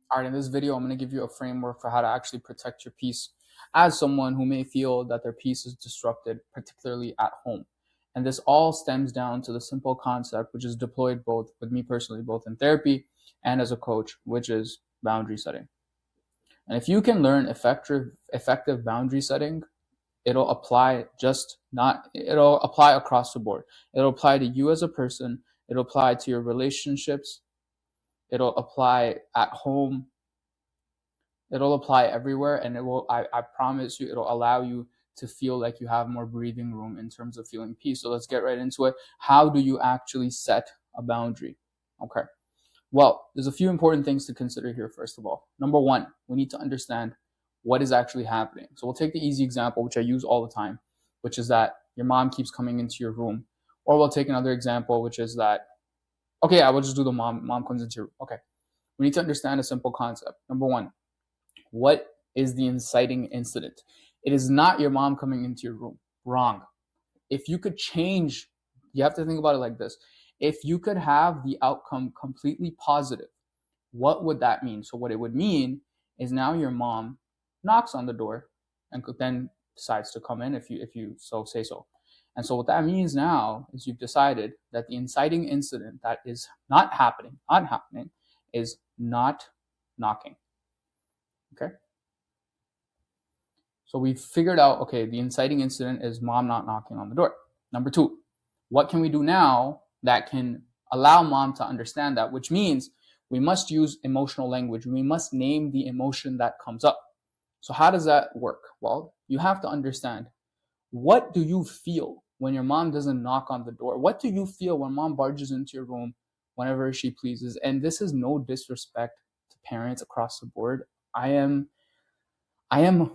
All right, in this video, I'm going to give you a framework for how to actually protect your peace as someone who may feel that their peace is disrupted, particularly at home. And this all stems down to the simple concept, which is deployed both with me personally, both in therapy and as a coach, which is boundary setting. And if you can learn effective boundary setting, it'll apply it'll apply across the board. It'll apply to you as a person. It'll apply to your relationships. It'll apply at home. It'll apply everywhere, and I promise you, it'll allow you to feel like you have more breathing room in terms of feeling peace. So let's get right into it. How do you actually set a boundary? Okay. Well, there's a few important things to consider here, first of all. Number one, we need to understand what is actually happening. So we'll take the easy example, which I use all the time, which is that your mom keeps coming into your room. Or we'll take another example, which is that, okay, I will just do the mom comes into your room. Okay. We need to understand a simple concept. Number one, what is the inciting incident? It is not your mom coming into your room. Wrong. If you could change, you have to think about it like this. If you could have the outcome completely positive, what would that mean? So what it would mean is now your mom knocks on the door and then decides to come in if you so say so. And so what that means now is you've decided that the inciting incident that is not happening is not knocking. Okay. So we've figured out, okay, the inciting incident is mom not knocking on the door. Number two, what can we do now that can allow mom to understand that, which means we must use emotional language. We must name the emotion that comes up. So how does that work? Well, you have to understand, what do you feel when your mom doesn't knock on the door? What do you feel when mom barges into your room whenever she pleases? And this is no disrespect to parents across the board. I am in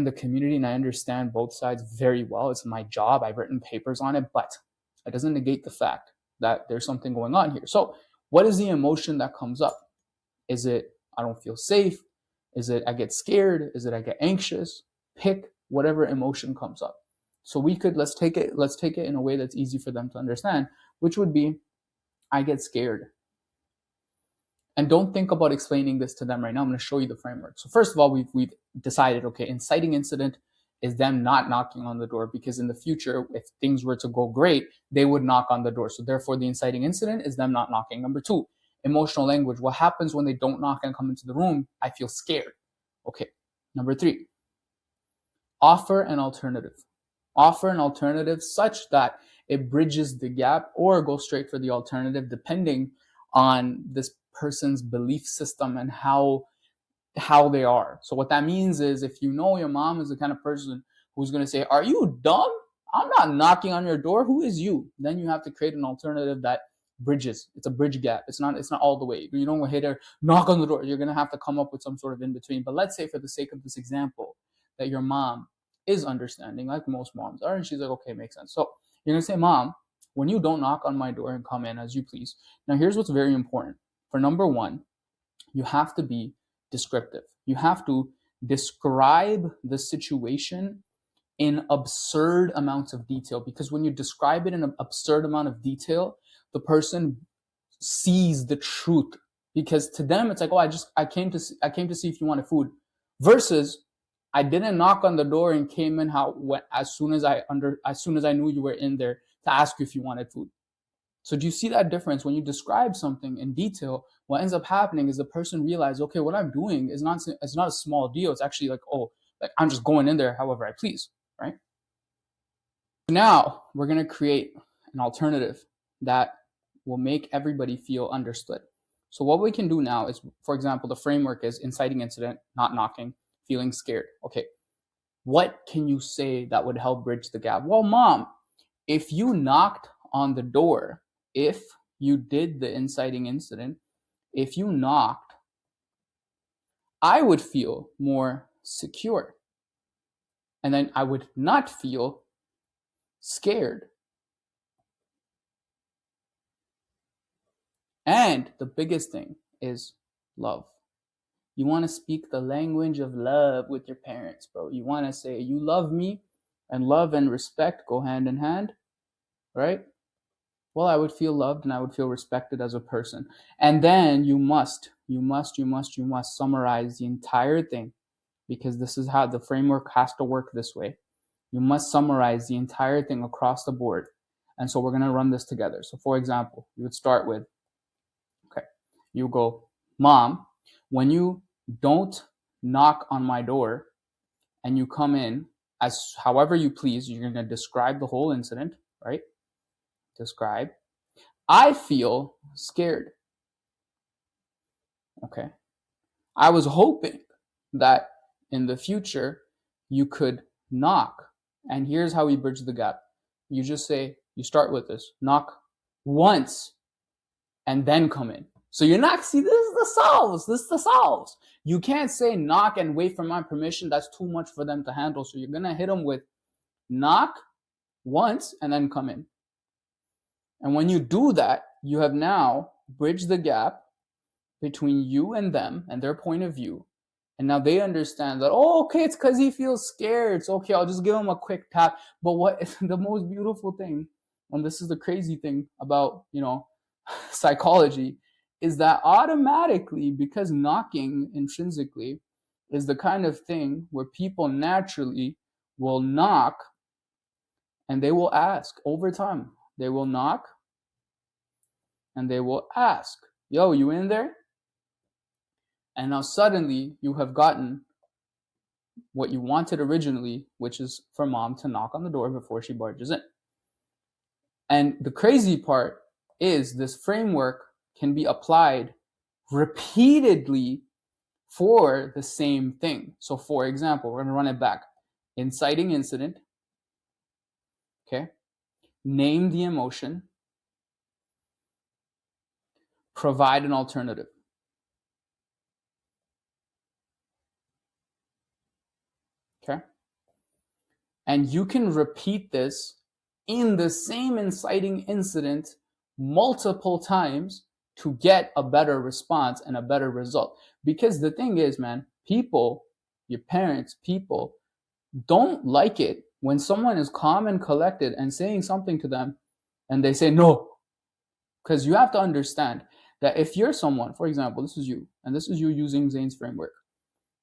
the community and I understand both sides very well. It's my job. I've written papers on it, but it doesn't negate the fact that there's something going on here. So what is the emotion that comes up? Is it, I don't feel safe? Is it, I get scared? Is it, I get anxious? Pick whatever emotion comes up. So let's take it in a way that's easy for them to understand, which would be, I get scared. And don't think about explaining this to them right now. I'm going to show you the framework. So first of all, we've decided, okay, inciting incident is them not knocking on the door, because in the future, if things were to go great, they would knock on the door. So therefore, the inciting incident is them not knocking. Number two, emotional language. What happens when they don't knock and come into the room? I feel scared. Okay. Number three, offer an alternative. Offer an alternative such that it bridges the gap, or go straight for the alternative, depending on this person's belief system and how they are. So what that means is, if you know your mom is the kind of person who's going to say, are you dumb? I'm not knocking on your door. Who is you? Then you have to create an alternative that bridges. It's a bridge gap. It's not all the way. You don't hit her, knock on the door. You're going to have to come up with some sort of in between. But let's say, for the sake of this example, that your mom is understanding, like most moms are, and she's like, okay, makes sense. So you're going to say, mom, when you don't knock on my door and come in as you please. Now here's what's very important. For number one, you have to be descriptive. You have to describe the situation in absurd amounts of detail, because when you describe it in an absurd amount of detail, the person sees the truth, because to them it's like, oh, I came to see if you wanted food, versus I didn't knock on the door and came in as soon as I knew you were in there to ask you if you wanted food. So do you see that difference? When you describe something in detail, what ends up happening is the person realizes, okay, what I'm doing is not a small deal. It's actually like, oh, like I'm just going in there however I please, right? Now we're going to create an alternative that will make everybody feel understood. So what we can do now is, for example, the framework is inciting incident, not knocking, feeling scared. Okay, what can you say that would help bridge the gap? Well, mom, if you knocked on the door, if you did the inciting incident, if you knocked, I would feel more secure. And then I would not feel scared. And the biggest thing is love. You want to speak the language of love with your parents, bro. You want to say, you love me, and love and respect go hand in hand, right? Well, I would feel loved and I would feel respected as a person. And then you must summarize the entire thing, because this is how the framework has to work this way. You must summarize the entire thing across the board. And so we're going to run this together. So for example, you would start with, okay, you go, Mom, when you don't knock on my door and you come in as however you please, you're going to describe the whole incident, right? Describe. I feel scared. Okay. I was hoping that in the future you could knock. And here's how we bridge the gap. You just say, you start with this, knock once and then come in. So you're not, see, this is the solves. This is the solves. You can't say knock and wait for my permission. That's too much for them to handle. So you're going to hit them with knock once and then come in. And when you do that, you have now bridged the gap between you and them and their point of view. And now they understand that, oh, okay, it's because he feels scared. It's okay, I'll just give him a quick tap. But what is the most beautiful thing, and this is the crazy thing about, psychology, is that automatically, because knocking intrinsically is the kind of thing where people naturally will knock and they will ask over time. They will knock and they will ask, yo, you in there? And now suddenly you have gotten what you wanted originally, which is for Mom to knock on the door before she barges in. And the crazy part is this framework can be applied repeatedly for the same thing. So for example, we're going to run it back. Inciting incident. Okay. Name the emotion. Provide an alternative. Okay. And you can repeat this in the same inciting incident multiple times to get a better response and a better result. Because the thing is, man, people, your parents, people don't like it when someone is calm and collected and saying something to them and they say no. Because you have to understand that if you're someone, for example, this is you, and this is you using Zane's framework,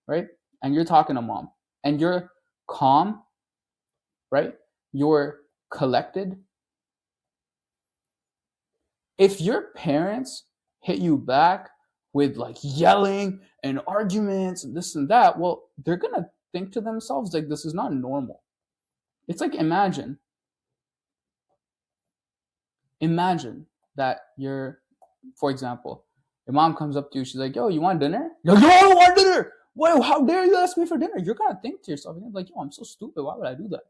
right? And you're talking to Mom and you're calm, right? You're collected. If your parents hit you back with like yelling and arguments and this and that, well, they're going to think to themselves like, this is not normal. It's like, imagine that you're, for example, your mom comes up to you, she's like, yo, you want dinner? Yo, I don't want dinner. Whoa, how dare you ask me for dinner? You're going to think to yourself, you're like, yo, I'm so stupid. Why would I do that?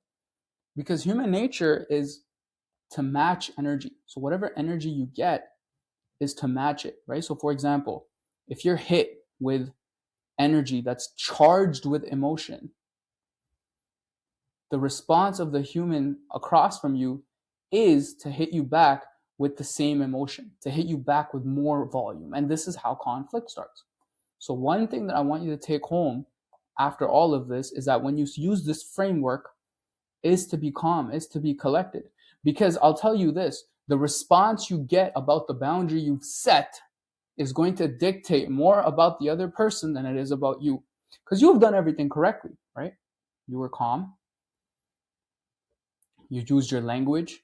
Because human nature is to match energy. So whatever energy you get is to match it, right? So for example, if you're hit with energy that's charged with emotion, the response of the human across from you is to hit you back with the same emotion, to hit you back with more volume. And this is how conflict starts. So one thing that I want you to take home after all of this is that when you use this framework, is to be calm, is to be collected. Because I'll tell you this, the response you get about the boundary you've set is going to dictate more about the other person than it is about you. Because you've done everything correctly, right? You were calm. You used your language.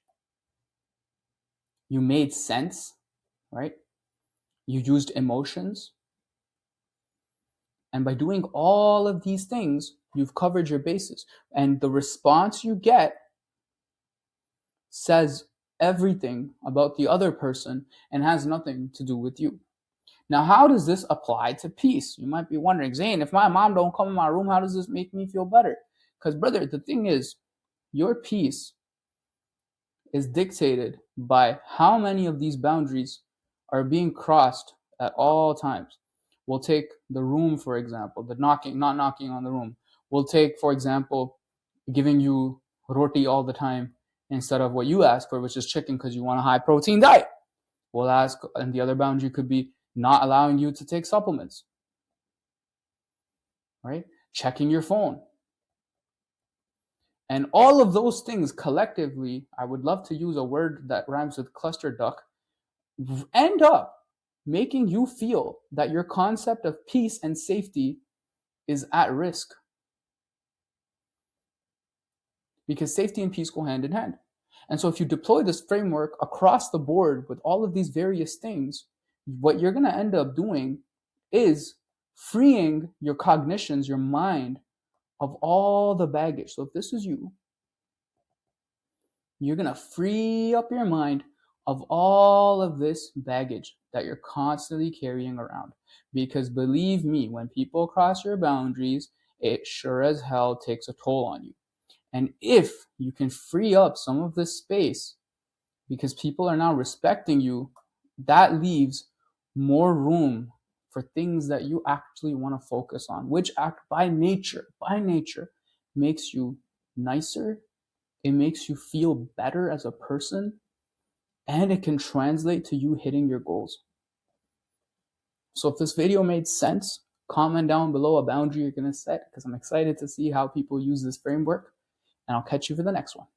You made sense, right? You used emotions. And by doing all of these things, you've covered your bases. And the response you get says everything about the other person and has nothing to do with you. Now, how does this apply to peace? You might be wondering, Zane, if my mom don't come in my room, how does this make me feel better? Because, brother, the thing is, your peace is dictated by how many of these boundaries are being crossed at all times. We'll take the room, for example, the knocking, not knocking on the room. We'll take, for example, giving you roti all the time instead of what you ask for, which is chicken because you want a high protein diet. We'll ask, and the other boundary could be not allowing you to take supplements, right? Checking your phone. And all of those things collectively, I would love to use a word that rhymes with cluster duck, end up making you feel that your concept of peace and safety is at risk. Because safety and peace go hand in hand. And so if you deploy this framework across the board with all of these various things, what you're going to end up doing is freeing your cognitions, your mind, of all the baggage. So if this is you, you're going to free up your mind of all of this baggage that you're constantly carrying around. Because believe me, when people cross your boundaries, it sure as hell takes a toll on you. And if you can free up some of this space because people are now respecting you, that leaves more room for things that you actually want to focus on, which act by nature makes you nicer. It makes you feel better as a person, and it can translate to you hitting your goals. So if this video made sense, comment down below a boundary you're going to set, because I'm excited to see how people use this framework, and I'll catch you for the next one.